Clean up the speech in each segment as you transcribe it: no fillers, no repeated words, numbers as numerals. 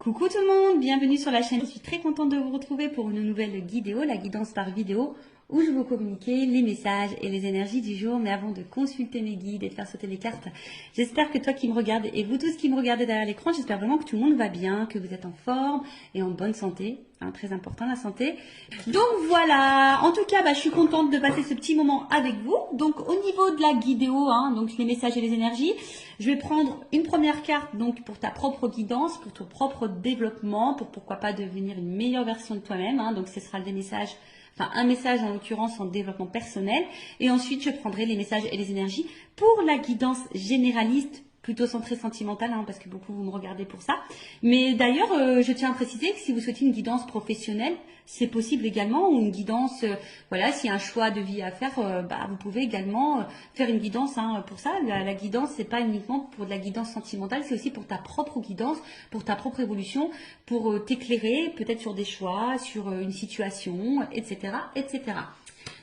Coucou tout le monde, bienvenue sur la chaîne. Je suis très contente de vous retrouver pour une nouvelle vidéo, la guidance par vidéo, où je vais vous communiquer les messages et les énergies du jour. Mais avant de consulter mes guides et de faire sauter les cartes, j'espère que toi qui me regardes et vous tous qui me regardez derrière l'écran, j'espère vraiment que tout le monde va bien, que vous êtes en forme et en bonne santé. Très important la santé. Donc voilà, en tout cas, je suis contente de passer ce petit moment avec vous. Donc au niveau de la vidéo, donc les messages et les énergies, je vais prendre une première carte donc pour ta propre guidance, pour ton propre développement, pour pourquoi pas devenir une meilleure version de toi-même. Donc ce sera des messages, un message en l'occurrence en développement personnel. Et ensuite, je prendrai les messages et les énergies pour la guidance généraliste, plutôt centrée sentimentale, parce que beaucoup vous me regardez pour ça. Mais d'ailleurs, je tiens à préciser que si vous souhaitez une guidance professionnelle, c'est possible également, ou une guidance, voilà, s'il y a un choix de vie à faire, vous pouvez également faire une guidance pour ça. La guidance, c'est pas uniquement pour de la guidance sentimentale, c'est aussi pour ta propre guidance, pour ta propre évolution, pour t'éclairer peut-être sur des choix, sur une situation, etc., etc.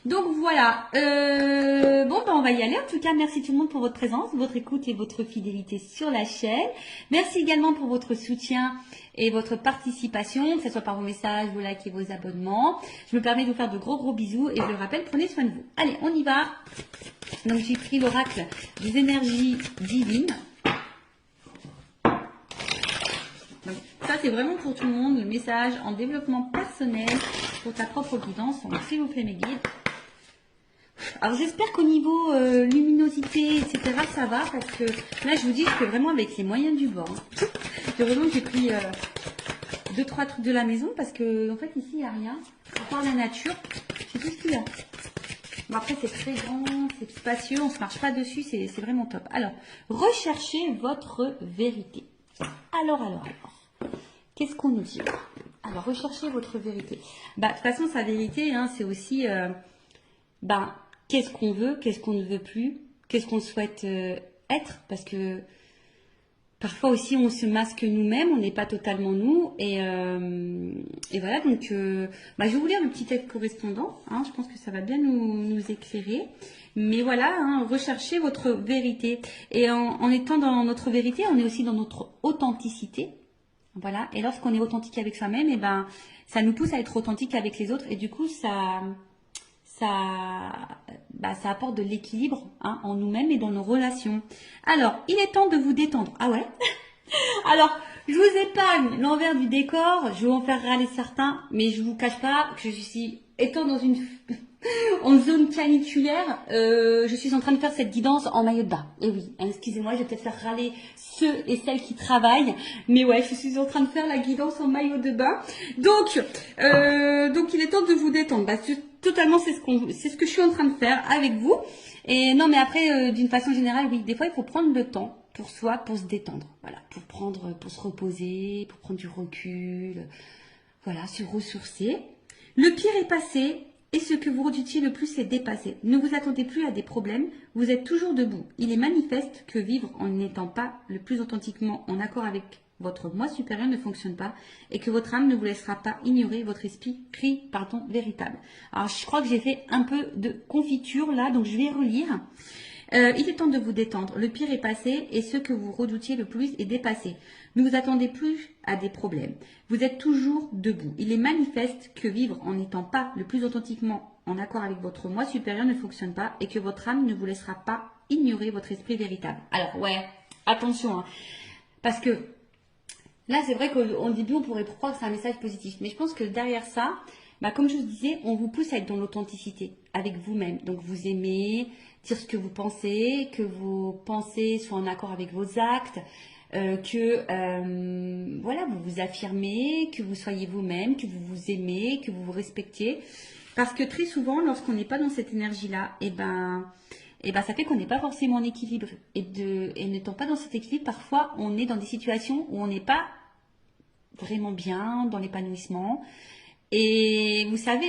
Donc voilà, on va y aller. En tout cas, merci tout le monde pour votre présence, votre écoute et votre fidélité sur la chaîne. Merci également pour votre soutien et votre participation, que ce soit par vos messages, vos likes et vos abonnements. Je me permets de vous faire de gros bisous et je le rappelle, prenez soin de vous. Allez, on y va. Donc j'ai pris l'oracle des énergies divines. Donc, ça c'est vraiment pour tout le monde, le message en développement personnel pour ta propre guidance. Donc s'il vous plaît mes guides. Alors j'espère qu'au niveau luminosité, etc. ça va, parce que là je vous dis que vraiment avec les moyens du bord. Heureusement que j'ai pris 2-3 trucs de la maison, parce que en fait ici il n'y a rien. À part la nature, c'est tout ce qu'il y a. Bon, après c'est très grand, c'est spacieux, on ne se marche pas dessus, c'est vraiment top. Alors, recherchez votre vérité. Alors. Qu'est-ce qu'on nous dit? Alors, recherchez votre vérité. De toute façon, sa vérité, c'est aussi... qu'est-ce qu'on veut, qu'est-ce qu'on ne veut plus, qu'est-ce qu'on souhaite être, parce que parfois aussi on se masque nous-mêmes, on n'est pas totalement nous, et voilà, donc je vais vous lire le petit texte correspondant, je pense que ça va bien nous éclairer, mais voilà, recherchez votre vérité, et en étant dans notre vérité, on est aussi dans notre authenticité, voilà, et lorsqu'on est authentique avec soi-même, ça nous pousse à être authentique avec les autres, et du coup ça apporte de l'équilibre en nous-mêmes et dans nos relations. Alors, il est temps de vous détendre. Ah ouais? Alors, je vous épargne l'envers du décor, je vais en faire râler certains, mais je vous cache pas que je suis, étant dans en zone caniculaire, je suis en train de faire cette guidance en maillot de bain. Et oui, excusez-moi, je vais peut-être faire râler ceux et celles qui travaillent, mais ouais, je suis en train de faire la guidance en maillot de bain. Donc il est temps de vous détendre. Totalement, c'est ce que je suis en train de faire avec vous. Et non, mais après, d'une façon générale, oui, des fois, il faut prendre le temps pour soi, pour se détendre. Voilà, pour se reposer, pour prendre du recul. Voilà, se ressourcer. Le pire est passé. Et ce que vous redoutiez le plus est dépassé. Ne vous attendez plus à des problèmes, vous êtes toujours debout. Il est manifeste que vivre en n'étant pas le plus authentiquement en accord avec votre moi supérieur ne fonctionne pas et que votre âme ne vous laissera pas ignorer votre esprit véritable. Alors je crois que j'ai fait un peu de confiture là, donc je vais relire. Il est temps de vous détendre. Le pire est passé et ce que vous redoutiez le plus est dépassé. Ne vous attendez plus à des problèmes. Vous êtes toujours debout. Il est manifeste que vivre en n'étant pas le plus authentiquement en accord avec votre moi supérieur ne fonctionne pas et que votre âme ne vous laissera pas ignorer votre esprit véritable. Alors ouais, attention, parce que là c'est vrai qu'au début on pourrait croire que c'est un message positif, mais je pense que derrière ça, comme je vous disais, on vous pousse à être dans l'authenticité avec vous-même. Donc vous aimez dire ce que vous pensez, que vos pensées soient en accord avec vos actes, vous vous affirmez, que vous soyez vous-même, que vous vous aimez, que vous vous respectiez. Parce que très souvent, lorsqu'on n'est pas dans cette énergie-là, ça fait qu'on n'est pas forcément en équilibre. Et n'étant pas dans cet équilibre, parfois on est dans des situations où on n'est pas vraiment bien, dans l'épanouissement. Et vous savez,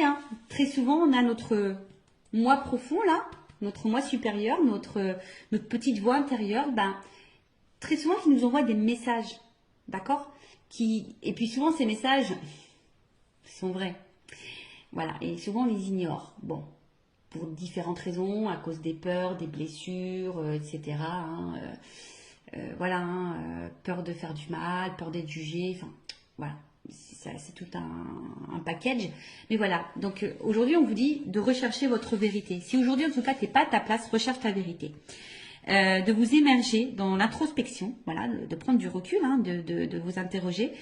très souvent, on a notre moi profond, là, notre moi supérieur, notre petite voix intérieure, très souvent, qui nous envoie des messages, d'accord? Et puis souvent, ces messages sont vrais. Voilà, et souvent, on les ignore. Bon, pour différentes raisons, à cause des peurs, des blessures, etc. Peur de faire du mal, peur d'être jugé, Voilà, c'est tout un package. Mais voilà, donc aujourd'hui, on vous dit de rechercher votre vérité. Si aujourd'hui, en tout cas, tu n'es pas à ta place, recherche ta vérité. De vous émerger dans l'introspection, voilà, de prendre du recul, hein, de vous interroger,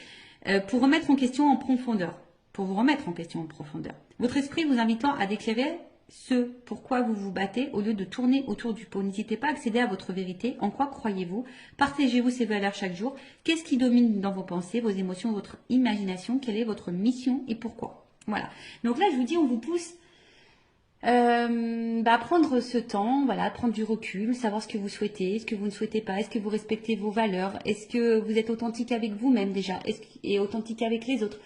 pour remettre en question en profondeur, pour vous remettre en question en profondeur. Votre esprit vous invitant à déclarer ce pourquoi vous vous battez au lieu de tourner autour du pot. N'hésitez pas à accéder à votre vérité. En quoi croyez-vous? Partagez-vous ces valeurs chaque jour. Qu'est-ce qui domine dans vos pensées, vos émotions, votre imagination? Quelle est votre mission et pourquoi? Voilà. Donc là, je vous dis, on vous pousse prendre ce temps, voilà, prendre du recul, savoir ce que vous souhaitez, ce que vous ne souhaitez pas, est-ce que vous respectez vos valeurs, est-ce que vous êtes authentique avec vous-même déjà, et authentique avec les autres.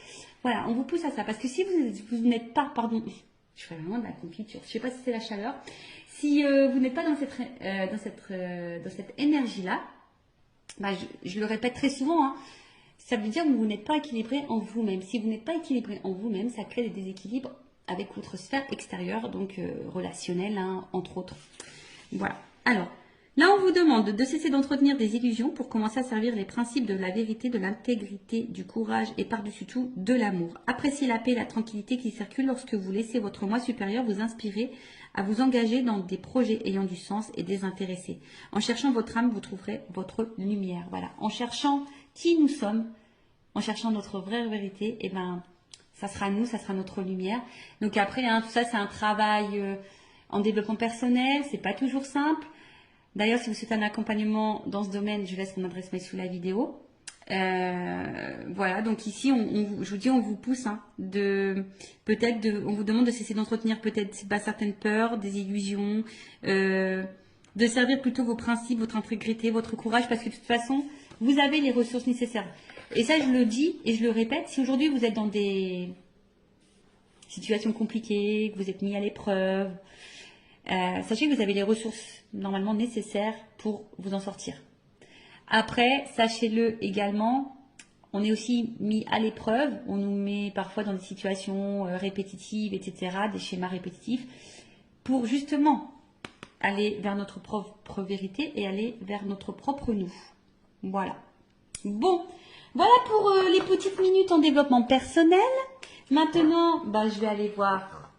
Voilà, on vous pousse à ça, parce que si vous n'êtes pas, pardon, je fais vraiment de la confiture, je sais pas si c'est la chaleur, si vous n'êtes pas dans cette énergie-là, je le répète très souvent, hein, ça veut dire que vous n'êtes pas équilibré en vous-même. Si vous n'êtes pas équilibré en vous-même, ça crée des déséquilibres avec votre sphère extérieure, donc relationnelle, hein, entre autres. Voilà. Alors, là, on vous demande de cesser d'entretenir des illusions pour commencer à servir les principes de la vérité, de l'intégrité, du courage et par-dessus tout, de l'amour. Appréciez la paix et la tranquillité qui circulent lorsque vous laissez votre moi supérieur vous inspirer à vous engager dans des projets ayant du sens et désintéressés. En cherchant votre âme, vous trouverez votre lumière. Voilà. En cherchant qui nous sommes, en cherchant notre vraie vérité, et ça sera nous, ça sera notre lumière. Donc après, hein, tout ça, c'est un travail en développement personnel. C'est pas toujours simple. D'ailleurs, si vous souhaitez un accompagnement dans ce domaine, je laisse mon adresse mail sous la vidéo. Voilà, donc ici, je vous dis, on vous pousse, hein, on vous demande de cesser d'entretenir peut-être certaines peurs, des illusions, de servir plutôt vos principes, votre intégrité, votre courage, parce que de toute façon, vous avez les ressources nécessaires. Et ça, je le dis et je le répète, si aujourd'hui vous êtes dans des situations compliquées, que vous êtes mis à l'épreuve, sachez que vous avez les ressources normalement nécessaires pour vous en sortir. Après, sachez-le également, on est aussi mis à l'épreuve, on nous met parfois dans des situations répétitives, etc., des schémas répétitifs, pour justement aller vers notre propre vérité et aller vers notre propre nous. Voilà. Bon. Voilà pour les petites minutes en développement personnel. Maintenant, je vais aller voir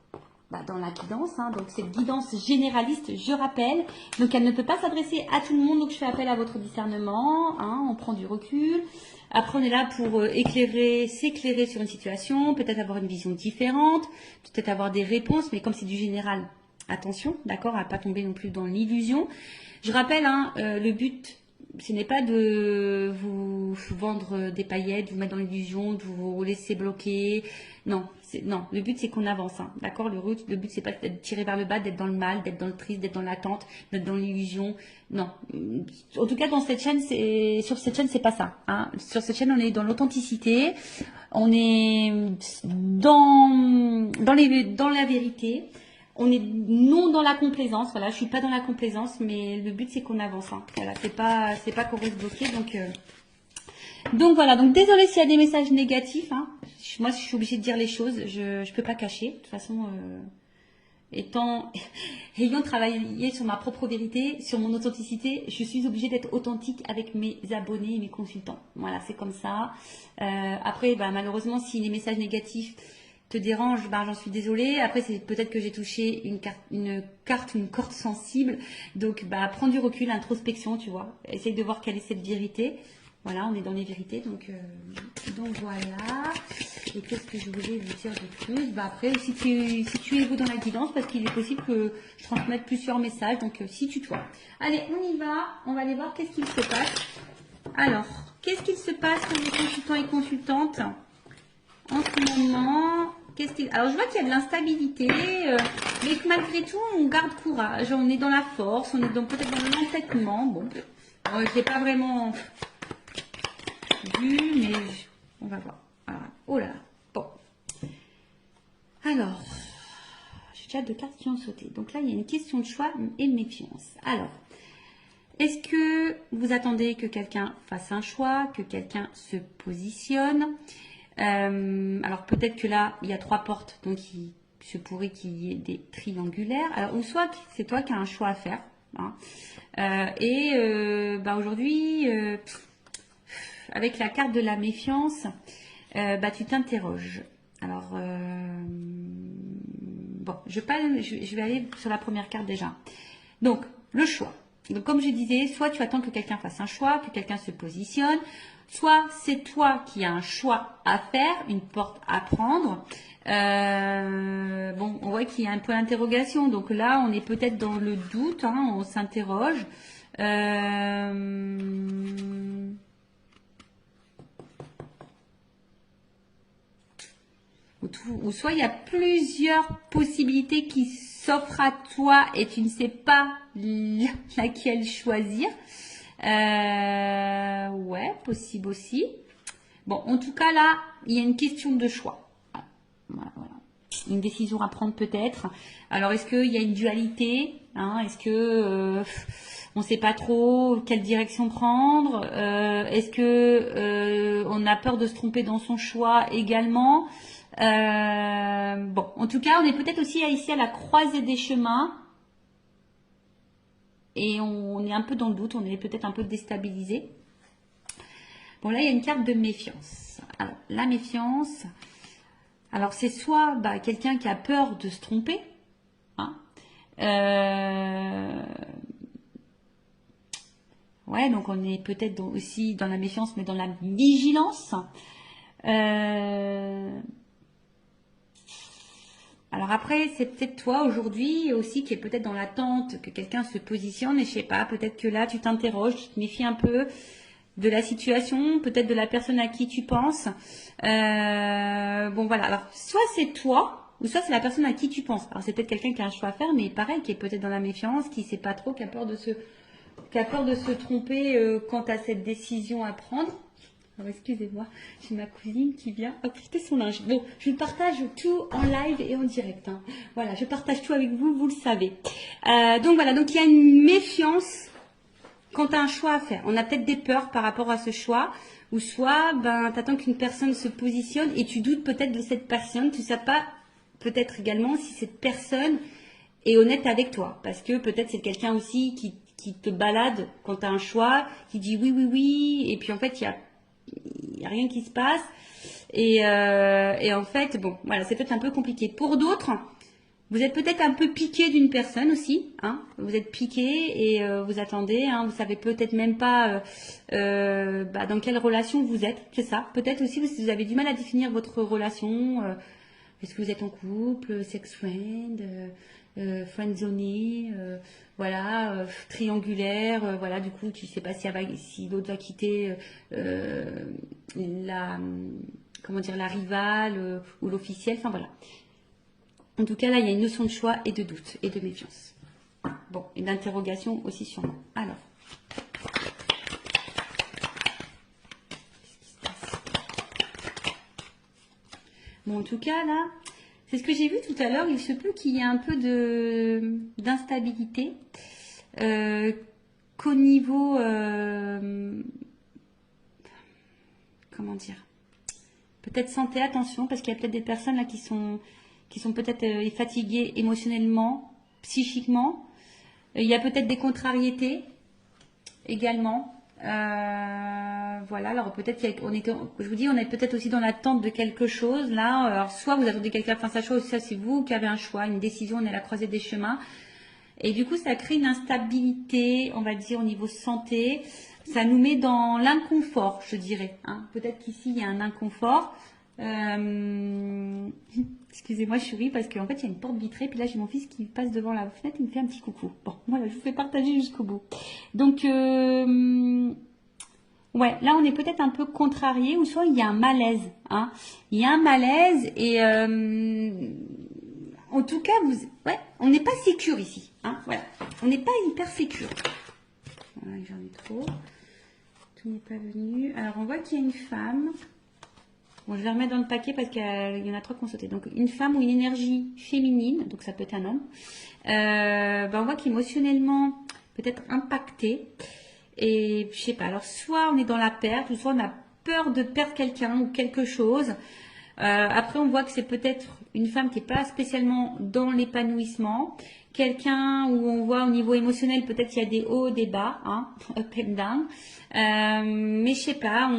dans la guidance. Hein. Donc, cette guidance généraliste, je rappelle. Donc, elle ne peut pas s'adresser à tout le monde. Donc, je fais appel à votre discernement. Hein. On prend du recul. Après, on est là pour s'éclairer sur une situation. Peut-être avoir une vision différente. Peut-être avoir des réponses. Mais comme c'est du général, attention, d'accord, à ne pas tomber non plus dans l'illusion. Je rappelle, hein, le but... ce n'est pas de vous vendre des paillettes, vous mettre dans l'illusion, de vous laisser bloquer. Non, le but c'est qu'on avance, hein, d'accord. Le but c'est pas d'être tiré vers le bas, d'être dans le mal, d'être dans le triste, d'être dans l'attente, d'être dans l'illusion. Non, en tout cas sur cette chaîne c'est pas ça. Hein. Sur cette chaîne on est dans l'authenticité, on est dans la vérité. On est non dans la complaisance, voilà, je suis pas dans la complaisance, mais le but c'est qu'on avance, hein. Voilà, c'est pas qu'on reste bloqué, donc voilà, donc désolé s'il y a des messages négatifs, hein. Moi je suis obligée de dire les choses, je peux pas cacher, de toute façon, ayant travaillé sur ma propre vérité, sur mon authenticité, je suis obligée d'être authentique avec mes abonnés et mes consultants, voilà, c'est comme ça. Après, malheureusement, si les messages négatifs te dérange, j'en suis désolée. Après, c'est peut-être que j'ai touché une corde sensible. Donc, prends du recul, introspection, tu vois. Essaye de voir quelle est cette vérité. Voilà, on est dans les vérités. Donc voilà. Et qu'est-ce que je voulais vous dire de plus? Après, si tu es vous dans la guidance, parce qu'il est possible que je transmette plusieurs messages. Donc, si tu toi. Allez, on y va. On va aller voir qu'est-ce qu'il se passe. Alors, qu'est-ce qu'il se passe pour les consultants et consultantes en ce moment? Alors, je vois qu'il y a de l'instabilité, mais que malgré tout, on garde courage, on est dans la force, on est peut-être dans l'entêtement. Bon, je ne l'ai pas vraiment vu, mais on va voir. Alors, oh là là, bon. Alors, j'ai déjà 2 cartes qui ont sauté. Donc là, il y a une question de choix et de méfiance. Alors, est-ce que vous attendez que quelqu'un fasse un choix, que quelqu'un se positionne? Alors peut-être que là il y a 3 portes, donc il se pourrait qu'il y ait des triangulaires. Alors ou soit c'est toi qui as un choix à faire, hein. Aujourd'hui avec la carte de la méfiance, bah, tu t'interroges. Alors, bon, je vais aller sur la première carte déjà. Donc, le choix. Donc, comme je disais, soit tu attends que quelqu'un fasse un choix, que quelqu'un se positionne, soit c'est toi qui as un choix à faire, une porte à prendre. Bon, on voit qu'il y a un peu d'interrogation. Donc là, on est peut-être dans le doute, hein, on s'interroge. Ou soit il y a plusieurs possibilités qui s'offrent à toi et tu ne sais pas laquelle choisir. Ouais, possible aussi. Bon, en tout cas là, il y a une question de choix. Voilà, voilà. Une décision à prendre peut-être. Alors est-ce qu'il y a une dualité, hein? Est-ce que on ne sait pas trop quelle direction prendre? Est-ce que on a peur de se tromper dans son choix également? Bon, en tout cas, on est peut-être aussi ici à la croisée des chemins et on est un peu dans le doute, on est peut-être un peu déstabilisé. Bon, là, il y a une carte de méfiance. Alors, la méfiance, alors c'est soit bah, quelqu'un qui a peur de se tromper, hein, ouais, donc on est peut-être aussi dans la méfiance, mais dans la vigilance. Alors après, c'est peut-être toi aujourd'hui aussi qui est peut-être dans l'attente que quelqu'un se positionne et je sais pas, peut-être que là tu t'interroges, tu te méfies un peu de la situation, peut-être de la personne à qui tu penses. Bon voilà, alors soit c'est toi ou soit c'est la personne à qui tu penses. Alors c'est peut-être quelqu'un qui a un choix à faire, mais pareil, qui est peut-être dans la méfiance, qui sait pas trop, qui a peur de se tromper quant à cette décision à prendre. Alors, excusez-moi, j'ai ma cousine qui vient apporter son linge. Bon, je partage tout en live et en direct, hein. Voilà, je partage tout avec vous, vous le savez. Donc voilà, donc il y a une méfiance quand tu as un choix à faire. On a peut-être des peurs par rapport à ce choix, ou soit ben, tu attends qu'une personne se positionne et tu doutes peut-être de cette personne. Tu ne sais pas peut-être également si cette personne est honnête avec toi. Parce que peut-être c'est quelqu'un aussi qui te balade quand tu as un choix, qui dit oui, oui, oui, et puis en fait, il y a rien qui se passe. Et en fait, bon, voilà, c'est peut-être un peu compliqué. Pour d'autres, vous êtes peut-être un peu piqué d'une personne aussi, hein. Vous êtes piqué et vous attendez, hein. Vous savez peut-être même pas bah, dans quelle relation vous êtes, c'est ça. Peut-être aussi vous avez du mal à définir votre relation. Est-ce que vous êtes en couple, sex friend, friendzoné, voilà, triangulaire, voilà. Du coup, tu sais pas si l'autre va quitter la, comment dire, la rivale ou l'officiel. Enfin voilà. En tout cas, là, il y a une notion de choix et de doute et de méfiance. Bon, et d'interrogation aussi sûrement. Alors. Bon, en tout cas, là, c'est ce que j'ai vu tout à l'heure. Il se peut qu'il y ait un peu d'instabilité. Qu'au niveau... comment dire? Peut-être santé, attention, parce qu'il y a peut-être des personnes là qui sont peut-être fatiguées émotionnellement, psychiquement. Il y a peut-être des contrariétés également. Voilà, alors peut-être je vous dis, on est peut-être aussi dans l'attente de quelque chose là. Alors soit vous attendez quelqu'un fasse sa chose, soit c'est vous qui avez un choix, une décision, on est à la croisée des chemins. Et du coup, ça crée une instabilité, on va dire, au niveau santé. Ça nous met dans l'inconfort, je dirais, hein. Peut-être qu'ici, il y a un inconfort. Excusez-moi, je souris parce qu'en fait, il y a une porte vitrée. Puis là, j'ai mon fils qui passe devant la fenêtre et me fait un petit coucou. Bon, voilà, je vous fais partager jusqu'au bout. Donc, ouais, là, on est peut-être un peu contrarié ou soit il y a un malaise, hein. Il y a un malaise et... en tout cas, ouais, on n'est pas sécure ici, hein, voilà. On n'est pas hyper sécure. Voilà, j'en ai trop. Tout n'est pas venu. Alors, on voit qu'il y a une femme. Bon, je vais remettre dans le paquet parce qu'il y en a trois qui ont sauté. Donc, une femme ou une énergie féminine, donc ça peut être un homme. Ben, on voit qu'émotionnellement, peut-être impacté. Et je sais pas. Alors, soit on est dans la perte, ou soit on a peur de perdre quelqu'un ou quelque chose. Après, on voit que c'est peut-être une femme qui n'est pas spécialement dans l'épanouissement. Quelqu'un où on voit au niveau émotionnel, peut-être qu'il y a des hauts, des bas, hein, up and down. Mais je sais pas,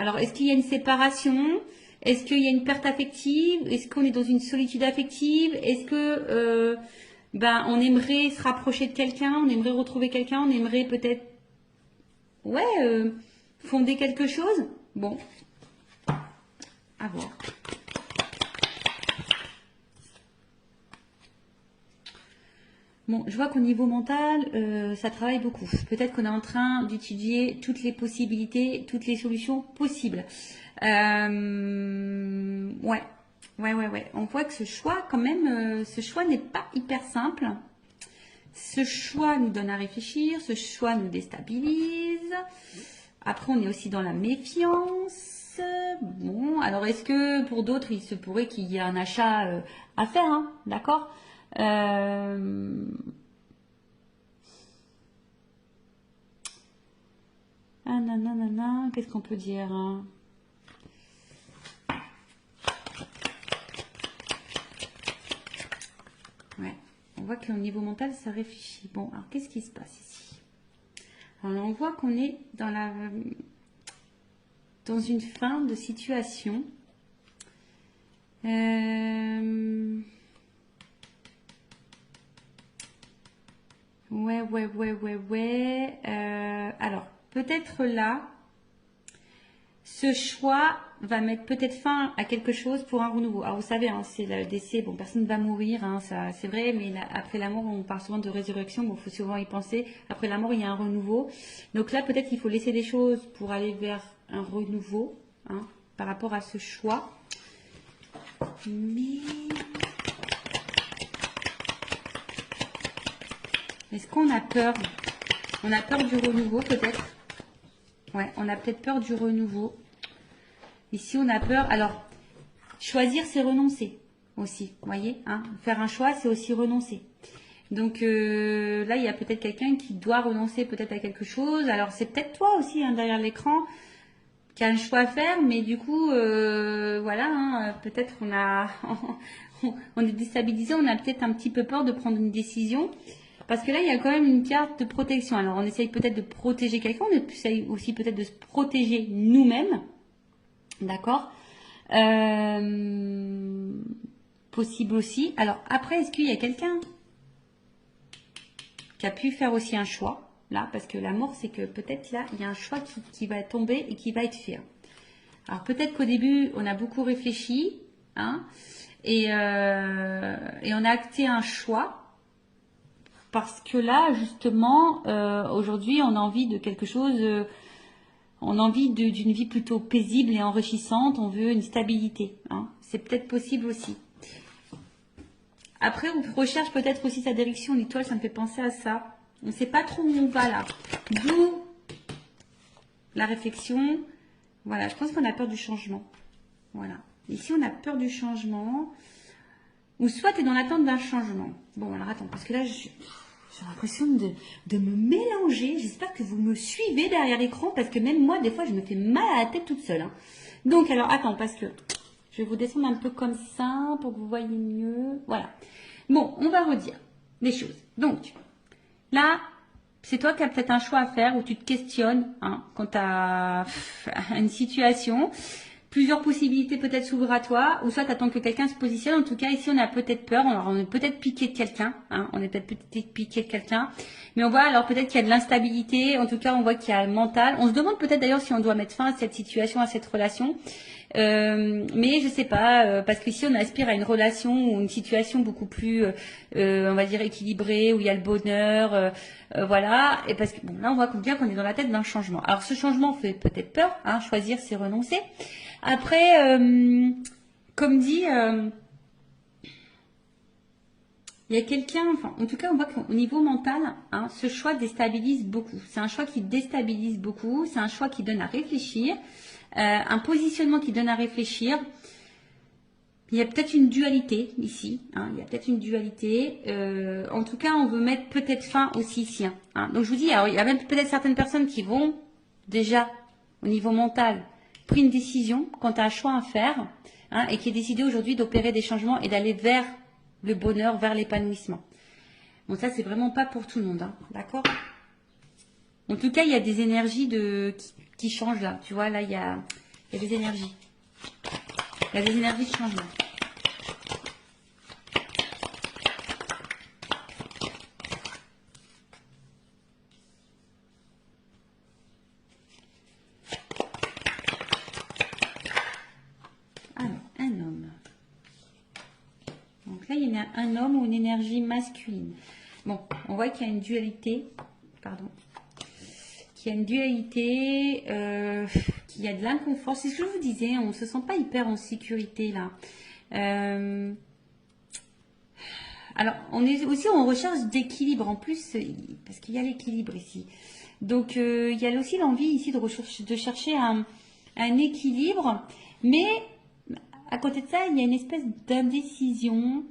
Alors, est-ce qu'il y a une séparation? Est-ce qu'il y a une perte affective? Est-ce qu'on est dans une solitude affective? Est-ce que ben, on aimerait se rapprocher de quelqu'un? On aimerait retrouver quelqu'un? On aimerait peut-être ouais, fonder quelque chose? Bon, à voir. Bon, je vois qu'au niveau mental, ça travaille beaucoup. Peut-être qu'on est en train d'étudier toutes les possibilités, toutes les solutions possibles. Ouais, ouais. On voit que ce choix, quand même, ce choix n'est pas hyper simple. Ce choix nous donne à réfléchir, ce choix nous déstabilise. Après, on est aussi dans la méfiance. Bon, alors est-ce que pour d'autres, il se pourrait qu'il y ait un achat à faire, hein, d'accord? Ah nanana, qu'est-ce qu'on peut dire, hein? Ouais, on voit qu'au niveau mental, ça réfléchit. Bon, alors qu'est-ce qui se passe ici? Alors on voit qu'on est dans une fin de situation. Ouais. Alors, peut-être là, ce choix va mettre peut-être fin à quelque chose pour un renouveau. Alors, vous savez, hein, c'est le décès, bon, personne ne va mourir, hein, ça, c'est vrai, mais après la mort, on parle souvent de résurrection, bon, il faut souvent y penser. Après la mort, il y a un renouveau. Donc là, peut-être qu'il faut laisser des choses pour aller vers un renouveau, hein, par rapport à ce choix. Mais est-ce qu'on a peur? On a peur du renouveau peut-être. Ouais, on a peut-être peur du renouveau. Ici, on a peur. Alors, choisir, c'est renoncer aussi. Vous voyez, hein, faire un choix, c'est aussi renoncer. Donc là, il y a peut-être quelqu'un qui doit renoncer peut-être à quelque chose. Alors, c'est peut-être toi aussi, hein, derrière l'écran, qui a un choix à faire. Mais du coup, voilà, hein, peut-être on est déstabilisé. On a peut-être un petit peu peur de prendre une décision. Parce que là, il y a quand même une carte de protection. Alors, on essaye peut-être de protéger quelqu'un, on essaye aussi peut-être de se protéger nous-mêmes. D'accord? Possible aussi. Alors, après, est-ce qu'il y a quelqu'un qui a pu faire aussi un choix? Là, parce que la mort, c'est que peut-être là, il y a un choix qui va tomber et qui va être fait. Alors, peut-être qu'au début, on a beaucoup réfléchi, hein, et on a acté un choix. Parce que là, justement, aujourd'hui, on a envie de quelque chose, on a envie d'une vie plutôt paisible et enrichissante, on veut une stabilité, hein. C'est peut-être possible aussi. Après, on recherche peut-être aussi sa direction, l'étoile, ça me fait penser à ça. On ne sait pas trop où on va là. D'où la réflexion. Voilà, je pense qu'on a peur du changement. Voilà. Ici, on a peur du changement. Ou soit tu es dans l'attente d'un changement. Bon, alors attends, parce que là, j'ai l'impression de me mélanger. J'espère que vous me suivez derrière l'écran parce que même moi, des fois, je me fais mal à la tête toute seule, hein. Donc, alors, attends, parce que je vais vous descendre un peu comme ça pour que vous voyez mieux. Voilà. Bon, on va redire des choses. Donc, là, c'est toi qui as peut-être un choix à faire où tu te questionnes, hein, quant à une situation. Plusieurs possibilités peut-être s'ouvrent à toi, ou soit tu attends que quelqu'un se positionne. En tout cas, ici, on a peut-être peur. Alors, on est peut-être piqué de quelqu'un. Hein, on est peut-être piqué de quelqu'un. Mais on voit alors peut-être qu'il y a de l'instabilité. En tout cas, on voit qu'il y a le mental. On se demande peut-être d'ailleurs si on doit mettre fin à cette situation, à cette relation. Mais je sais pas, parce qu'ici, on aspire à une relation ou une situation beaucoup plus, on va dire, équilibrée, où il y a le bonheur. Voilà. Et parce que bon, là, on voit bien qu'on est dans la tête d'un changement. Alors, ce changement fait peut-être peur. Hein, choisir, c'est renoncer. Après, comme dit, il y a quelqu'un, enfin, en tout cas, on voit qu'au niveau mental, hein, ce choix déstabilise beaucoup. C'est un choix qui déstabilise beaucoup, c'est un choix qui donne à réfléchir, un positionnement qui donne à réfléchir. Il y a peut-être une dualité ici, hein, il y a peut-être une dualité. En tout cas, on veut mettre peut-être fin aussi ici. Hein. Donc, je vous dis, alors, il y a même peut-être certaines personnes qui vont déjà, au niveau mental, pris une décision quant à un choix à faire, hein, et qui est décidé aujourd'hui d'opérer des changements et d'aller vers le bonheur, vers l'épanouissement. Bon, ça, c'est vraiment pas pour tout le monde, hein, d'accord? En tout cas, il y a des énergies qui changent là. Tu vois, là, il y a Il y a des énergies. Il y a des énergies de changement. Alors, un homme. Donc là, il y a un homme ou une énergie masculine. Bon, on voit qu'il y a une dualité. Pardon. Qu'il y a une dualité, qu'il y a de l'inconfort. C'est ce que je vous disais, on ne se sent pas hyper en sécurité là. Alors, on est aussi en recherche d'équilibre en plus, parce qu'il y a l'équilibre ici. Donc, il y a aussi l'envie ici de chercher un équilibre, mais à côté de ça, il y a une espèce d'indécision.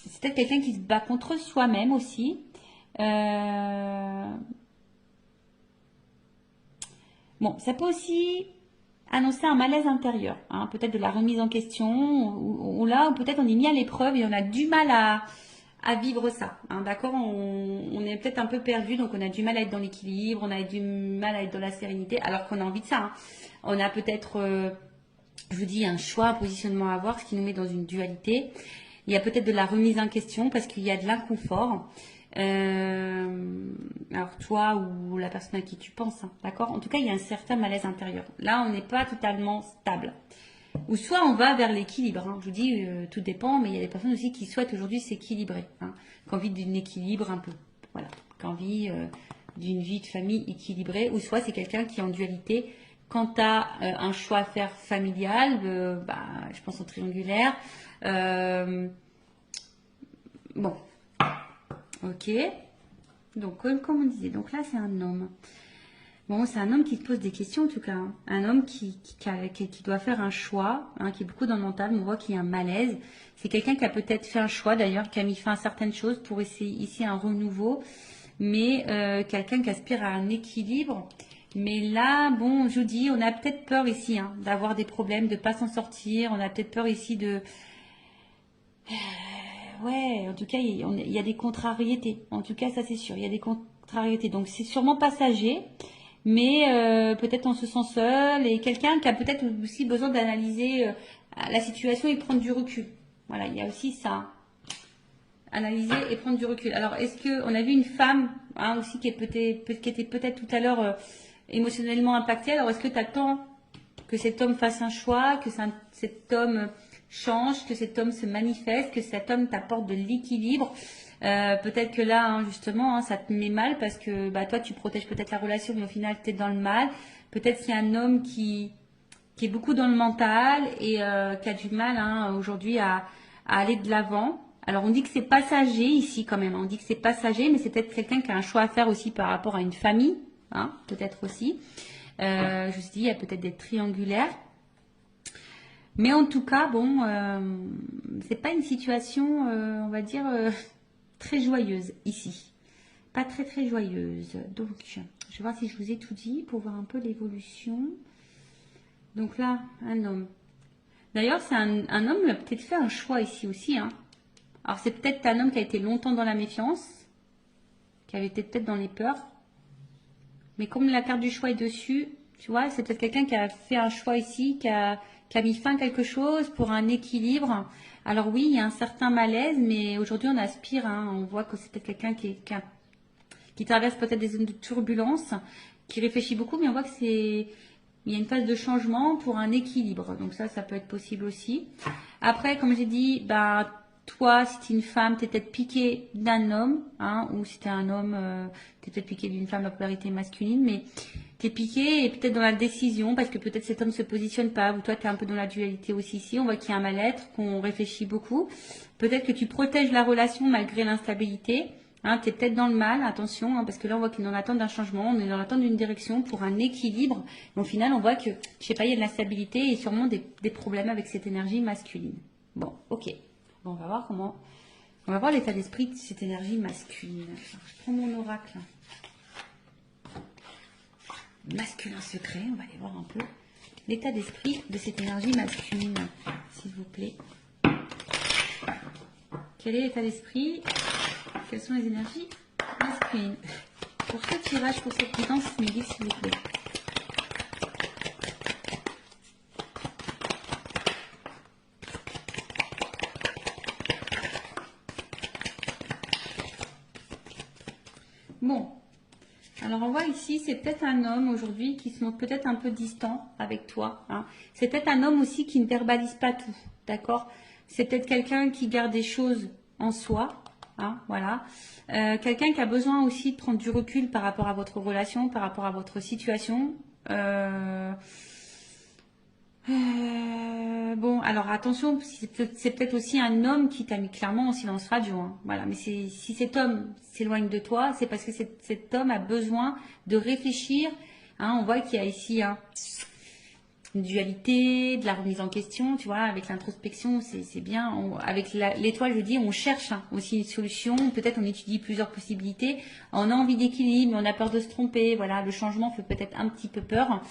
C'est peut-être quelqu'un qui se bat contre soi-même aussi. Bon, ça peut aussi annoncer un malaise intérieur, hein, peut-être de la remise en question, ou là, ou peut-être on est mis à l'épreuve et on a du mal à vivre ça. Hein, d'accord, on est peut-être un peu perdu, donc on a du mal à être dans l'équilibre, on a du mal à être dans la sérénité, alors qu'on a envie de ça. Hein. On a peut-être, je vous dis, un choix, un positionnement à avoir, ce qui nous met dans une dualité. Il y a peut-être de la remise en question parce qu'il y a de l'inconfort. Alors toi ou la personne à qui tu penses, hein, d'accord? En tout cas, il y a un certain malaise intérieur. Là, on n'est pas totalement stable. Ou soit on va vers l'équilibre. Hein. Je vous dis, tout dépend, mais il y a des personnes aussi qui souhaitent aujourd'hui s'équilibrer, hein, qui ont envie d'un équilibre un peu, voilà, qui ont envie d'une vie de famille équilibrée. Ou soit c'est quelqu'un qui est en dualité. Quant à un choix à faire familial, je pense au triangulaire. Bon, ok. Donc, comme on disait, donc là, c'est un homme. Bon, c'est un homme qui se pose des questions, en tout cas. Hein. Un homme qui doit faire un choix, hein, qui est beaucoup dans le mental. On voit qu'il y a un malaise. C'est quelqu'un qui a peut-être fait un choix, d'ailleurs, qui a mis fin à certaines choses pour essayer ici un renouveau. Mais quelqu'un qui aspire à un équilibre. Mais là, bon, je vous dis, on a peut-être peur ici hein, d'avoir des problèmes, de ne pas s'en sortir. On a peut-être peur ici de... Ouais, en tout cas, il y a des contrariétés. En tout cas, ça c'est sûr, il y a des contrariétés. Donc, c'est sûrement passager, mais peut-être on se sent seul et quelqu'un qui a peut-être aussi besoin d'analyser la situation et prendre du recul. Voilà, il y a aussi ça. Analyser et prendre du recul. Alors, est-ce que on a vu une femme hein, aussi qui était peut-être tout à l'heure émotionnellement impactée. Alors, est-ce que tu attends que cet homme fasse un choix, que cet homme change, que cet homme se manifeste, que cet homme t'apporte de l'équilibre. Peut-être que là, hein, justement, hein, ça te met mal parce que toi, tu protèges peut-être la relation, mais au final, tu es dans le mal. Peut-être qu'il y a un homme qui est beaucoup dans le mental et qui a du mal hein, aujourd'hui à aller de l'avant. Alors, on dit que c'est passager ici quand même. On dit que c'est passager, mais c'est peut-être quelqu'un qui a un choix à faire aussi par rapport à une famille. Hein, peut-être aussi. Je vous dis, il y a peut-être des triangulaires. Mais en tout cas, bon, c'est pas une situation, on va dire, très joyeuse ici. Pas très très joyeuse. Donc, je vais voir si je vous ai tout dit pour voir un peu l'évolution. Donc là, un homme. D'ailleurs, c'est un homme qui a peut-être fait un choix ici aussi. Hein. Alors, c'est peut-être un homme qui a été longtemps dans la méfiance, qui avait été peut-être dans les peurs. Mais comme la carte du choix est dessus, tu vois, c'est peut-être quelqu'un qui a fait un choix ici, qui a mis fin à quelque chose pour un équilibre. Alors oui, il y a un certain malaise, mais aujourd'hui on aspire, hein, on voit que c'est peut-être quelqu'un qui traverse peut-être des zones de turbulence, qui réfléchit beaucoup, mais on voit que il y a une phase de changement pour un équilibre. Donc ça peut être possible aussi. Après, comme j'ai dit, toi, si tu es une femme, tu es peut-être piqué d'un homme, hein, ou si tu es un homme, tu es peut-être piqué d'une femme à polarité masculine, mais tu es piqué et peut-être dans la décision, parce que peut-être cet homme ne se positionne pas, ou toi tu es un peu dans la dualité aussi ici, on voit qu'il y a un mal-être, qu'on réfléchit beaucoup. Peut-être que tu protèges la relation malgré l'instabilité, hein, tu es peut-être dans le mal, attention, hein, parce que là on voit qu'il est dans l'attente d'un changement, on est dans l'attente d'une direction pour un équilibre, mais au final on voit que, je sais pas, il y a de l'instabilité et sûrement des problèmes avec cette énergie masculine. Bon, ok. On va voir on va voir l'état d'esprit de cette énergie masculine. Alors, je prends mon oracle. Masculin secret, on va aller voir un peu l'état d'esprit de cette énergie masculine, s'il vous plaît. Quel est l'état d'esprit? Quelles sont les énergies masculines? pour ce tirage, pour cette guidance, Mehdi, s'il vous plaît. Bon, alors on voit ici, c'est peut-être un homme aujourd'hui qui se montre peut-être un peu distant avec toi. Hein. C'est peut-être un homme aussi qui ne verbalise pas tout, d'accord? C'est peut-être quelqu'un qui garde des choses en soi, hein, voilà. Quelqu'un qui a besoin aussi de prendre du recul par rapport à votre relation, par rapport à votre situation. Bon, alors attention, c'est peut-être aussi un homme qui t'a mis clairement en silence radio. Hein. Voilà, mais si cet homme s'éloigne de toi, c'est parce que cet homme a besoin de réfléchir. Hein, on voit qu'il y a ici une dualité, de la remise en question, tu vois, avec l'introspection, c'est bien. Avec l'étoile, je dis, on cherche aussi une solution. Peut-être on étudie plusieurs possibilités. On a envie d'équilibre, mais on a peur de se tromper. Voilà, le changement fait peut-être un petit peu peur.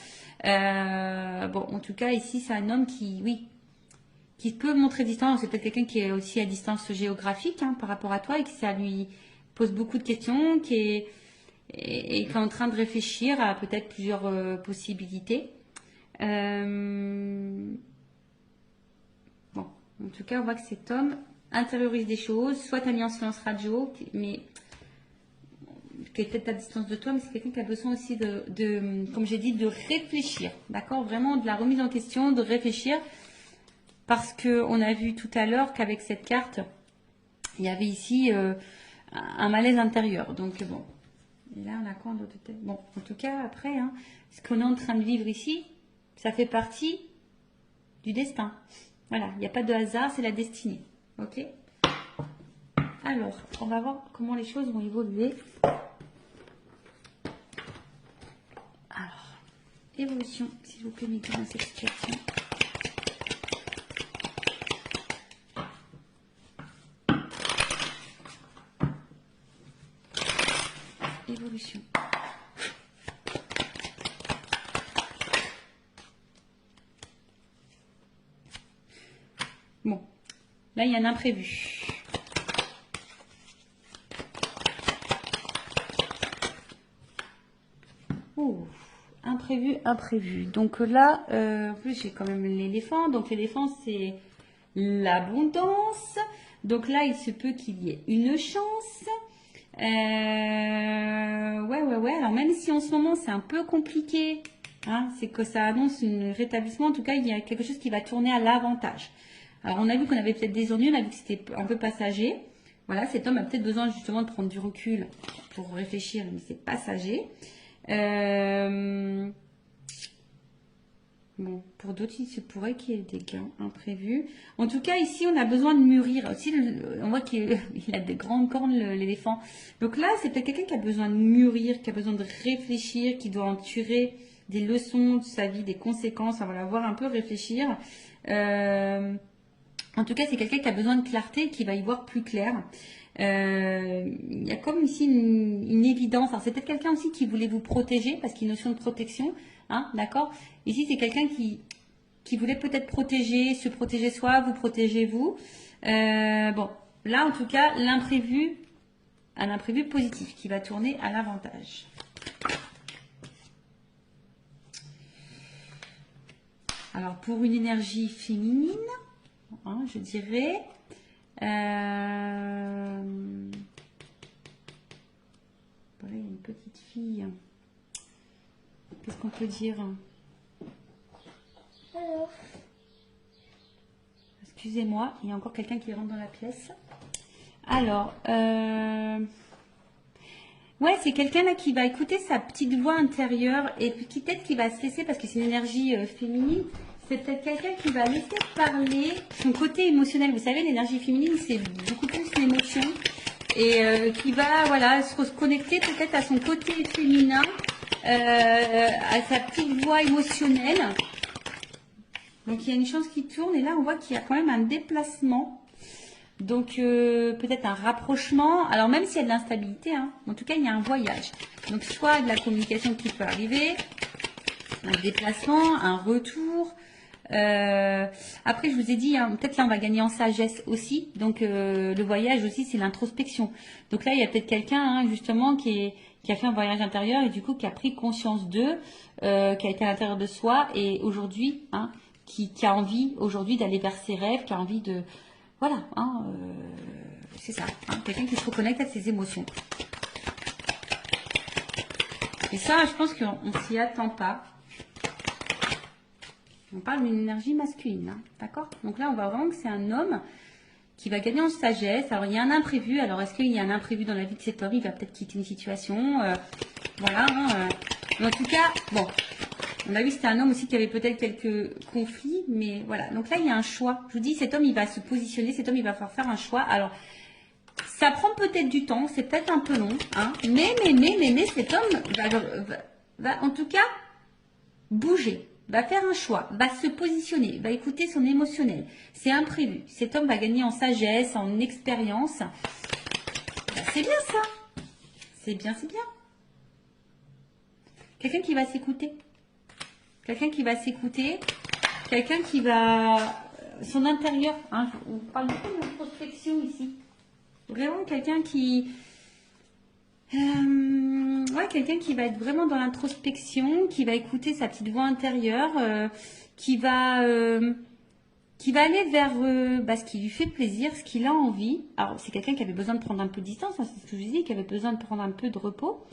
Bon, en tout cas, ici, c'est un homme qui, oui, qui peut montrer distance. C'est peut-être quelqu'un qui est aussi à distance géographique hein, par rapport à toi et que ça lui pose beaucoup de questions, qui est en train de réfléchir à peut-être plusieurs possibilités. Bon, en tout cas, on voit que cet homme intériorise des choses, soit mis en silence radio, mais qui est peut-être à distance de toi, mais c'est quelqu'un qui a besoin aussi comme j'ai dit, de réfléchir, d'accord? Vraiment de la remise en question, de réfléchir, parce qu'on a vu tout à l'heure qu'avec cette carte, il y avait ici un malaise intérieur. Donc bon, et là on a quoi d'autre? Bon, en tout cas, après, hein, ce qu'on est en train de vivre ici, ça fait partie du destin. Voilà, il n'y a pas de hasard, c'est la destinée. Ok? Alors, on va voir comment les choses vont évoluer. Alors, évolution, s'il vous plaît, mettez dans cette situation. Évolution. Bon, là, il y a un imprévu. Oh, imprévu. Donc là, en plus, j'ai quand même l'éléphant. Donc l'éléphant, c'est l'abondance. Donc là, il se peut qu'il y ait une chance. Ouais. Alors même si en ce moment, c'est un peu compliqué, hein, c'est que ça annonce un rétablissement. En tout cas, il y a quelque chose qui va tourner à l'avantage. Alors, on a vu qu'on avait peut-être des ennuis, on a vu que c'était un peu passager. Voilà, cet homme a peut-être besoin justement de prendre du recul pour réfléchir, mais c'est passager. Bon, pour d'autres, il se pourrait qu'il y ait des gains imprévus. En tout cas, ici, on a besoin de mûrir. Aussi, on voit qu'il a des grandes cornes, l'éléphant. Donc là, c'est peut-être quelqu'un qui a besoin de mûrir, qui a besoin de réfléchir, qui doit en tirer des leçons de sa vie, des conséquences. Enfin, voilà, voir un peu réfléchir. En tout cas, c'est quelqu'un qui a besoin de clarté, qui va y voir plus clair. Il y a comme ici une évidence. Alors, c'est peut-être quelqu'un aussi qui voulait vous protéger, parce qu'il y a une notion de protection. Hein, d'accord? Ici, c'est quelqu'un qui voulait peut-être se protéger soi, vous protéger vous. Bon, là, en tout cas, un imprévu positif qui va tourner à l'avantage. Alors, pour une énergie féminine, hein, je dirais, voilà, il y a une petite fille. Qu'est-ce qu'on peut dire? Alors. Excusez-moi, il y a encore quelqu'un qui rentre dans la pièce. Alors, ouais, c'est quelqu'un là qui va écouter sa petite voix intérieure et puis peut-être qui va se laisser, parce que c'est une énergie féminine, c'est peut-être quelqu'un qui va laisser parler son côté émotionnel. Vous savez, l'énergie féminine, c'est beaucoup plus l'émotion et qui va, voilà, se reconnecter peut-être à son côté féminin, à sa petite voix émotionnelle. Donc, il y a une chance qui tourne et là, on voit qu'il y a quand même un déplacement. Donc, peut-être un rapprochement. Alors, même s'il y a de l'instabilité, hein, en tout cas, il y a un voyage. Donc, soit de la communication qui peut arriver, un déplacement, un retour. Après, je vous ai dit, hein, peut-être là, on va gagner en sagesse aussi. Donc, le voyage aussi, c'est l'introspection. Donc là, il y a peut-être quelqu'un, hein, justement, qui qui a fait un voyage intérieur et du coup qui a pris conscience d'eux, qui a été à l'intérieur de soi et aujourd'hui, hein, qui a envie aujourd'hui d'aller vers ses rêves, qui a envie de... Voilà, hein, c'est ça, hein, quelqu'un qui se reconnecte à ses émotions. Et ça, je pense qu'on ne s'y attend pas. On parle d'une énergie masculine, hein, d'accord? Donc là, on voit vraiment que c'est un homme qui va gagner en sagesse. Alors, il y a un imprévu. Alors, est-ce qu'il y a un imprévu dans la vie de cet homme? Il va peut-être quitter une situation. Voilà. Hein, mais en tout cas, bon, on a vu que c'était un homme aussi qui avait peut-être quelques conflits. Mais voilà. Donc là, il y a un choix. Je vous dis, cet homme, il va se positionner. Cet homme, il va falloir faire un choix. Alors, ça prend peut-être du temps. C'est peut-être un peu long. Hein, mais cet homme va en tout cas bouger. Va faire un choix, va se positionner, va écouter son émotionnel. C'est imprévu. Cet homme va gagner en sagesse, en expérience. Ben, c'est bien ça. C'est bien, c'est bien. Quelqu'un qui va s'écouter. Quelqu'un qui va s'écouter. Quelqu'un qui va... Son intérieur. Hein, on parle beaucoup d'introspection ici. Vraiment quelqu'un qui... ouais, quelqu'un qui va être vraiment dans l'introspection, qui va écouter sa petite voix intérieure, qui va aller vers ce qui lui fait plaisir, ce qu'il a envie. Alors, c'est quelqu'un qui avait besoin de prendre un peu de distance, hein, c'est ce que je dis, qui avait besoin de prendre un peu de repos.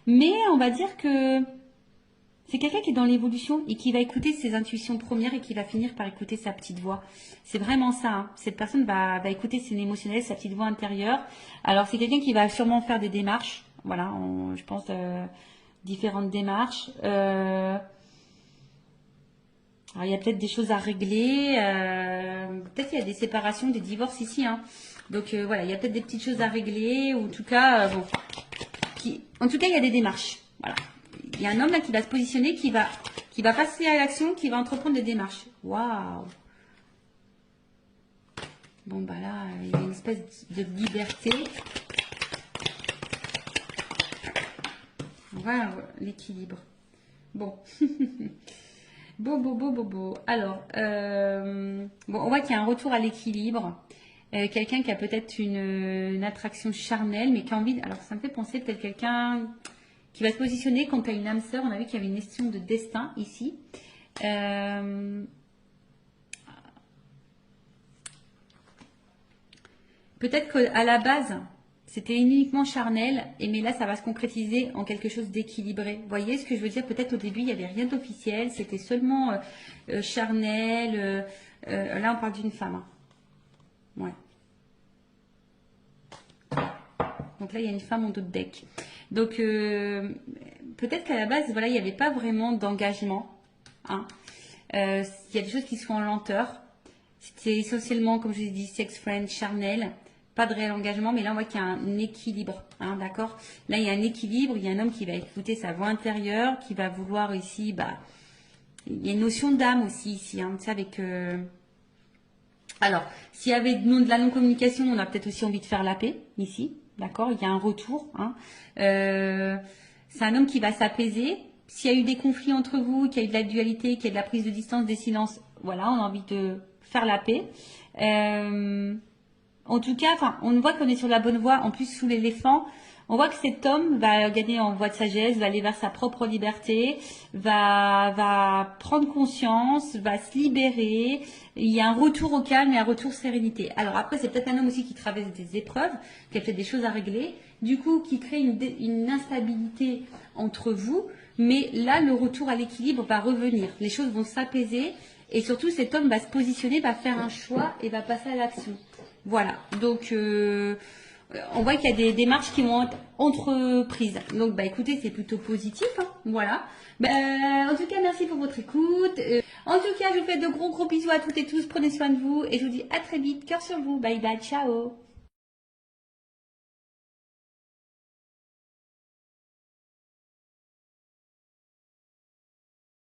Mais on va dire que c'est quelqu'un qui est dans l'évolution et qui va écouter ses intuitions premières et qui va finir par écouter sa petite voix. C'est vraiment ça. Hein. Cette personne va écouter ses émotionnels, sa petite voix intérieure. Alors, c'est quelqu'un qui va sûrement faire des démarches. Voilà, je pense différentes démarches. Alors, il y a peut-être des choses à régler. Peut-être qu'il y a des séparations, des divorces ici. Hein. Donc voilà, il y a peut-être des petites choses à régler. Ou en tout cas, en tout cas, il y a des démarches. Voilà. Il y a un homme là qui va se positionner, qui va passer à l'action, qui va entreprendre des démarches. Waouh! Bon, bah là, il y a une espèce de liberté. Voilà l'équilibre. Bon. Bon. Alors, on voit qu'il y a un retour à l'équilibre. Quelqu'un qui a peut-être une attraction charnelle, mais qui a envie... Alors, ça me fait penser peut-être quelqu'un qui va se positionner quand tu as une âme sœur. On a vu qu'il y avait une question de destin ici. Peut-être qu'à la base... C'était uniquement charnel, mais là, ça va se concrétiser en quelque chose d'équilibré. Vous voyez ce que je veux dire? Peut-être au début, il n'y avait rien d'officiel, c'était seulement charnel. Là, on parle d'une femme. Hein. Ouais. Donc là, il y a une femme en dos de deck. Donc, peut-être qu'à la base, voilà, il n'y avait pas vraiment d'engagement. Hein. Il y a des choses qui sont en lenteur. C'était essentiellement, comme je vous ai dit, sex friend, charnel. Pas de réel engagement, mais là on voit qu'il y a un équilibre, hein, d'accord? Là il y a un équilibre, il y a un homme qui va écouter sa voix intérieure, qui va vouloir ici, il y a une notion d'âme aussi ici, hein, tu sais, avec... Alors, s'il y avait de la non-communication, on a peut-être aussi envie de faire la paix, ici, d'accord? Il y a un retour, hein. C'est un homme qui va s'apaiser. S'il y a eu des conflits entre vous, qu'il y a eu de la dualité, qu'il y a de la prise de distance, des silences, voilà, on a envie de faire la paix. En tout cas, on voit qu'on est sur la bonne voie. En plus, sous l'éléphant, on voit que cet homme va gagner en voie de sagesse, va aller vers sa propre liberté, va prendre conscience, va se libérer. Il y a un retour au calme et un retour sérénité. Alors après, c'est peut-être un homme aussi qui traverse des épreuves, qui a peut-être des choses à régler, du coup, qui crée une instabilité entre vous. Mais là, le retour à l'équilibre va revenir. Les choses vont s'apaiser et surtout, cet homme va se positionner, va faire un choix et va passer à l'action. Voilà, donc on voit qu'il y a des démarches qui vont être entreprises. Donc écoutez, c'est plutôt positif, hein, voilà. En tout cas, merci pour votre écoute. En tout cas, je vous fais de gros bisous à toutes et tous. Prenez soin de vous et je vous dis à très vite. Cœur sur vous. Bye bye, ciao.